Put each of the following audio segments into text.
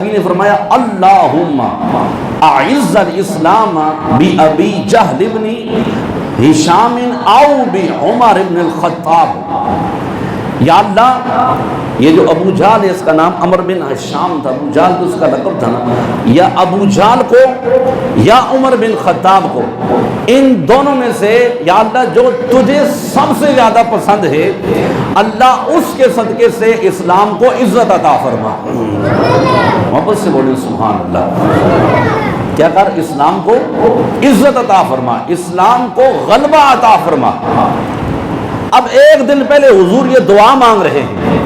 نے فرمایا اللہم اعز الاسلام بی جہل ابن ہشام او بعمر ابن الخطاب، یا اللہ یہ جو ابو جہل ہے اس کا نام عمر بن ہشام تھا، ابو جہل تو اس کا لقب تھا نا، یا ابو جہل کو یا عمر بن خطاب کو، ان دونوں میں سے یا اللہ جو تجھے سب سے زیادہ پسند ہے اللہ اس کے صدقے سے اسلام کو عزت عطا فرما۔ محبت سے بولیں سبحان اللہ۔ کیا کر؟ اسلام کو عزت عطا فرما، اسلام کو غلبہ عطا فرما۔ اب ایک دن پہلے حضور یہ دعا مانگ رہے ہیں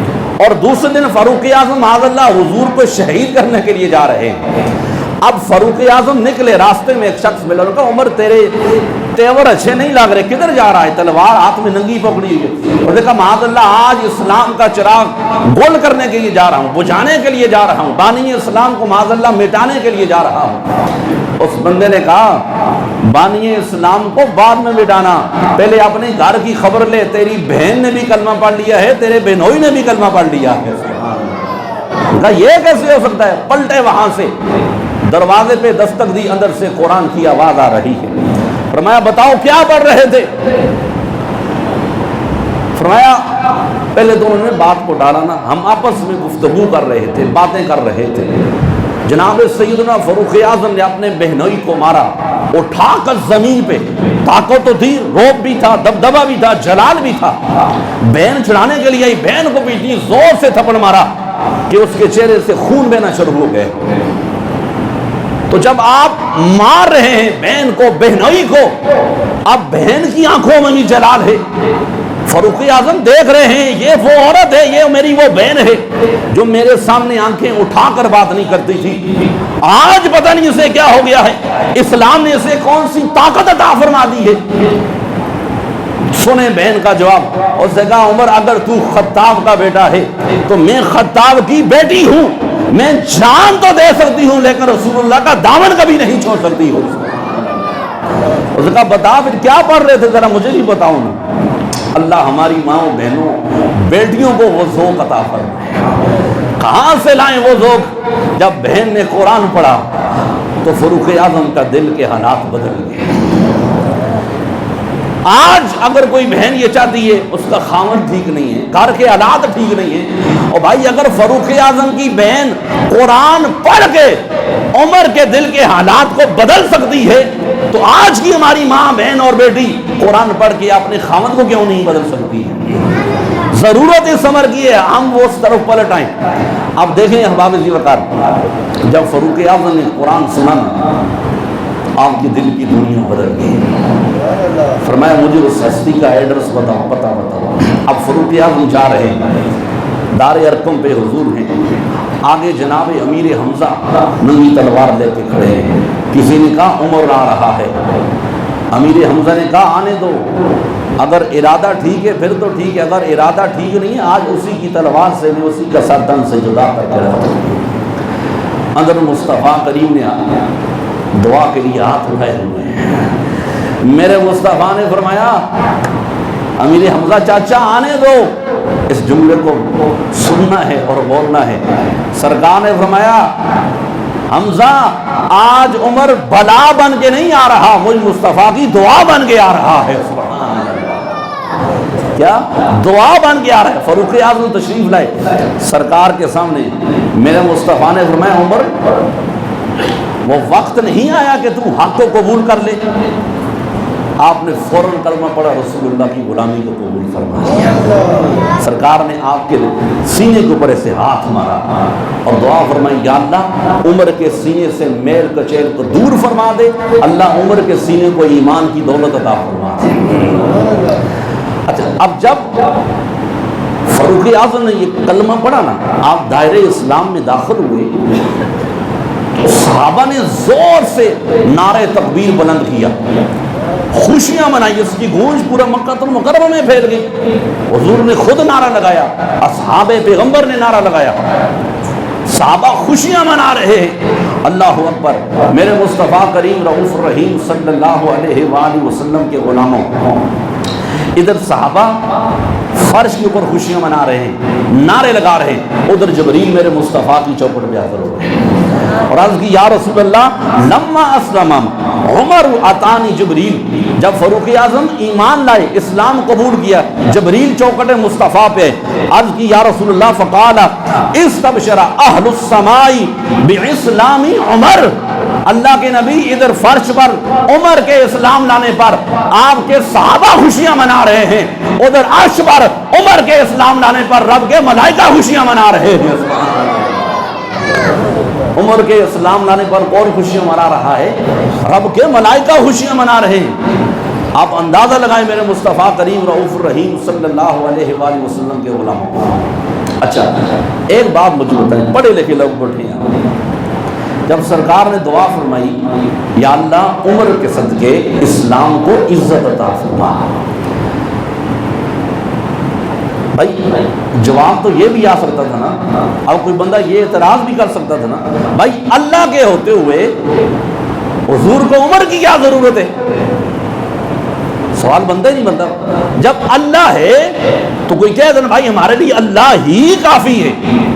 اور دوسرے دن فاروق اعظم معاذ اللہ حضور کو شہید کرنے کے لیے جا رہے ہیں۔ اب فاروق اعظم نکلے، راستے میں ایک شخص ملا، کہا عمر تیرے تیور اچھے نہیں لگ رہے، کدھر جا رہا ہے؟ تلوار ہاتھ میں ننگی پکڑی ہوئی، اور دیکھا معاذ اللہ آج اسلام کا چراغ گول کرنے کے لیے جا رہا ہوں، بجھانے کے لیے جا رہا ہوں، بانی اسلام کو معاذ اللہ مٹانے کے لیے جا رہا ہوں۔ اس بندے نے کہا بانی اسلام کو بعد میں مٹانا، پہلے اپنے گھر کی خبر لے، تیری بہن نے بھی کلمہ پڑھ لیا ہے، تیرے بہنوئی نے بھی کلمہ پڑھ لیا ہے۔ کہا یہ کیسے ہو سکتا ہے؟ پلٹے وہاں سے، دروازے پہ دستک دی، اندر سے قرآن کی آواز آ رہی ہے۔ فرمایا بتاؤ کیا پڑھ رہے تھے؟ فرمایا پہلے تو انہوں نے بات کو ڈالا نا، ہم آپس میں گفتگو کر رہے تھے، باتیں کر رہے تھے، جناب سیدنا فاروق اعظم نے اپنے بہنوئی کو مارا، اٹھا کر زمین پہ، طاقت تو تھی، روب بھی تھا، دبدبہ بھی تھا، جلال بھی تھا، بہن چھڑانے کے لیے بہن کو بھی اتنی زور سے تھپڑ مارا کہ اس کے چہرے سے خون بہنا شروع ہو گئے۔ تو جب آپ مار رہے ہیں بہن کو، بہنوئی کو، اب بہن کی آنکھوں میں بھی جلال ہے، فاروق اعظم دیکھ رہے ہیں یہ وہ عورت ہے، یہ میری وہ بہن ہے جو میرے سامنے آنکھیں اٹھا کر بات نہیں کرتی تھی، آج پتہ نہیں اسے کیا ہو گیا ہے، اسلام نے اسے کون سی طاقت عطا فرما دی ہے۔ سنیں بہن کا جواب، اس نے کہا عمر اگر تو خطاب کا بیٹا ہے تو میں خطاب کی بیٹی ہوں، میں جان تو دے سکتی ہوں لیکن رسول اللہ کا دامن کبھی نہیں چھوڑ سکتی ہوں۔ اس نے کہا بتا پھر کیا پڑھ رہے تھے، ذرا مجھے بھی بتاؤ نا۔ اللہ ہماری ماؤں بہنوں بیٹیوں کو وہ ذوق عطا فرمائے۔ کہاں سے لائیں وہ ذوق؟ جب بہن نے قرآن پڑھا تو فاروق اعظم کا دل کے حالات بدل گئے۔ آج اگر کوئی بہن یہ چاہتی ہے اس کا خاوند ٹھیک نہیں ہے، گھر کے حالات ٹھیک نہیں ہے، اور بھائی اگر فاروق اعظم کی بہن قرآن پڑھ کے عمر کے دل کے حالات کو بدل سکتی ہے تو آج کی ہماری ماں بہن اور بیٹی قرآن پڑھ کے اپنے خاوند کو کیوں نہیں بدل سکتی ہے؟ ضرورت اس عمر کی ہے ہم وہ اس طرف پلٹ آئیں۔ اب دیکھیں احباب ذی وقار، جب فاروق اعظم نے قرآن سنا آپ کی دل کی دنیا بدل گئی۔ فرمایا مجھے اس ہستی کا ایڈریس بتاؤ، پتہ بتاؤ۔ اب فاروق اعظم جا رہے ہیں، دار ارقم پہ حضور ہیں، آگے جناب امیر حمزہ ننگی تلوار لے کے کھڑے ہیں، کسی نے کہا عمر آ رہا ہے، امیر حمزہ نے کہا آنے دو، اگر ارادہ ٹھیک ہے پھر تو ٹھیک ہے، اگر ارادہ ٹھیک نہیں ہے آج اسی کی تلوار سے میں اسی کا سر تن سے جدا کر کے رکھ دوں۔ اندر مصطفیٰ کریم نے دعا کے لیے ہاتھ اٹھائے ہوئے ہیں، میرے مصطفیٰ نے فرمایا امیر حمزہ چاچا آنے دو، اس جملے کو سننا ہے اور بولنا ہے۔ سرکار نے فرمایا حمزہ آج عمر بلا بن کے نہیں آ رہا، مجھ مصطفیٰ کی دعا بن کے آ رہا ہے۔ سبحان اللہ، کیا دعا بن کے آ رہا ہے۔ فاروق اعظم تشریف لائے سرکار کے سامنے، میرے مصطفیٰ نے فرمایا عمر وہ وقت نہیں آیا کہ تم حق کو قبول کر لے؟ آپ نے فوراً کلمہ پڑھا، رسول اللہ کی غلامی کو قبول فرمایا۔ سرکار نے آپ کے سینے کے اوپر ایسے ہاتھ مارا اور دعا فرمائی یا اللہ عمر کے سینے سے میل کچیل کو دور فرما دے، اللہ عمر کے سینے کو ایمان کی دولت عطا فرما دے۔ اچھا اب جب فاروق اعظم نے یہ کلمہ پڑھا نا، آپ دائرہ اسلام میں داخل ہوئے، صحابہ نے زور سے نعرہ تکبیر بلند کیا، خوشیاں منائی، اس کی گونج پورا مکہ المکرمہ میں پھیل گئی۔ حضور نے خود نعرہ لگایا، اصحاب پیغمبر نے نعرہ لگایا، صحابہ خوشیاں منا رہے ہیں۔ اللہ اکبر۔ میرے مصطفیٰ کریم رؤوف الرحیم صلی اللہ علیہ وآلہ وسلم کے غلاموں، ادھر صحابہ فرش کے اوپر خوشیاں منا رہے ہیں، نعرے لگا رہے ہیں، ادھر جبریل میرے مصطفیٰ کی چوکھٹ پہ حاضر ہو رہے ہیں اور عرض کی یا رسول اللہ لما اسلم عمر اتانی جبریل، جب فاروق اعظم ایمان لائے، اسلام قبول کیا، جبریل چوکھٹ مصطفیٰ پہ، عرض کی یا رسول اللہ فقال استبشر اہل السماء باسلام عمر، اللہ کے نبی ادھر فرش پر عمر کے اسلام لانے پر آپ کے صحابہ خوشیاں منا رہے ہیں، ادھر عرش پر عمر کے اسلام لانے پر رب کے ملائکہ خوشیاں منا رہے ہیں۔ عمر کے اسلام لانے پر کون خوشیاں منا رہا ہے؟ رب کے ملائکہ خوشیاں منا رہے ہیں۔ آپ اندازہ لگائیں میرے مصطفیٰ کریم رؤوف الرحیم صلی اللہ علیہ وآلہ وسلم کے غلاموں۔ اچھا ایک بات مجھے بتائیں، پڑھے لکھے لوگ بیٹھے ہیں، جب سرکار نے دعا فرمائی یا اللہ عمر کے صدقے اسلام کو عزت عطا فرما، بھائی جواب تو یہ بھی آ سکتا تھا نا، اب کوئی بندہ یہ اعتراض بھی کر سکتا تھا نا، بھائی اللہ کے ہوتے ہوئے حضور کو عمر کی کیا ضرورت ہے؟ سوال بنتا ہی نہیں بنتا۔ جب اللہ ہے تو کوئی کہہ دینا بھائی ہمارے لیے اللہ ہی کافی ہے،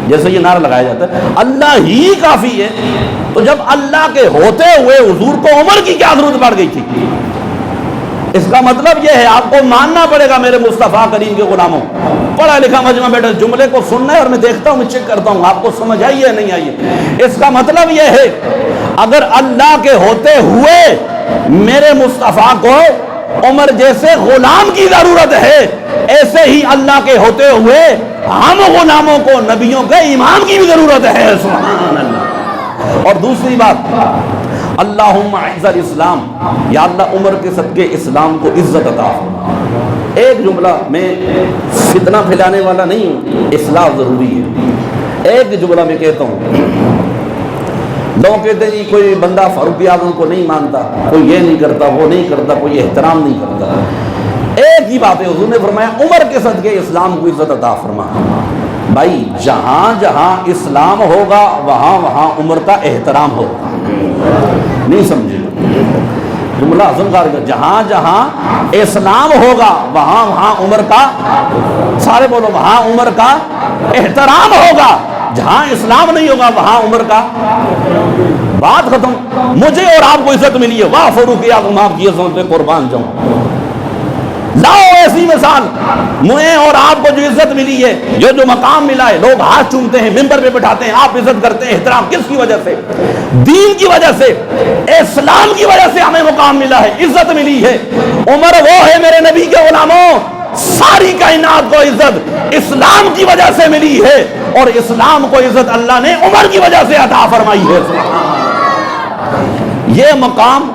جیسے یہ نعرہ لگایا جاتا ہے اللہ ہی کافی ہے، تو جب اللہ کے ہوتے ہوئے حضور کو عمر کی کیا ضرورت پڑ گئی تھی؟ اس کا مطلب یہ ہے آپ کو ماننا پڑے گا میرے مصطفیٰ کریم کے غلاموں، پڑھا لکھا مجمع بیٹھا جملے کو سننا ہے اور میں دیکھتا ہوں، میں چیک کرتا ہوں آپ کو سمجھ آئی ہے نہیں آئی ہے۔ اس کا مطلب یہ ہے اگر اللہ کے ہوتے ہوئے میرے مصطفیٰ کو عمر جیسے غلام کی ضرورت ہے، ایسے ہی اللہ کے ہوتے ہوئے ہم غلاموں کو نبیوں کے امام کی بھی ضرورت ہے، سبحان اللہ۔ اور دوسری بات اللہم اعز الاسلام، یا اللہ عمر کے صدقے اسلام کو عزت عطا فرما۔ ایک جملہ، میں فتنہ پھیلانے والا نہیں ہوں، اصلاح ضروری ہے، ایک جملہ میں کہتا ہوں، لوگ کہتے ہیں جی کوئی بندہ فاروق اعظم کو نہیں مانتا، کوئی یہ نہیں کرتا، وہ نہیں کرتا، کوئی احترام نہیں کرتا۔ ایک ہی بات ہے، حضور نے فرمایا عمر کے صدقے اسلام کو عزت عطا فرما۔ بھائی جہاں جہاں اسلام ہوگا وہاں وہاں عمر کا احترام ہوگا، نہیں سمجھے جملہ حسن کار کا، جہاں جہاں اسلام ہوگا وہاں وہاں عمر کا، سارے بولو وہاں عمر کا احترام ہوگا، جہاں اسلام نہیں ہوگا وہاں عمر کا، بات ختم۔ مجھے اور آپ کو عزت ملی ہے، واہ فاروق اعظم آپ کی عظمت پہ قربان جاؤں، لاؤ ایسی مثال، مجھے اور آپ کو جو عزت ملی ہے، جو مقام ملا ہے، لوگ ہاتھ چومتے ہیں، ممبر پہ بٹھاتے ہیں، آپ عزت کرتے ہیں، احترام، کس کی وجہ سے؟ دین کی وجہ سے، اسلام کی وجہ سے ہمیں مقام ملا ہے، عزت ملی ہے۔ عمر وہ ہے میرے نبی کے غلاموں، ساری کائنات کو عزت اسلام کی وجہ سے ملی ہے، اور اسلام کو عزت اللہ نے عمر کی وجہ سے عطا فرمائی ہے۔ یہ مقام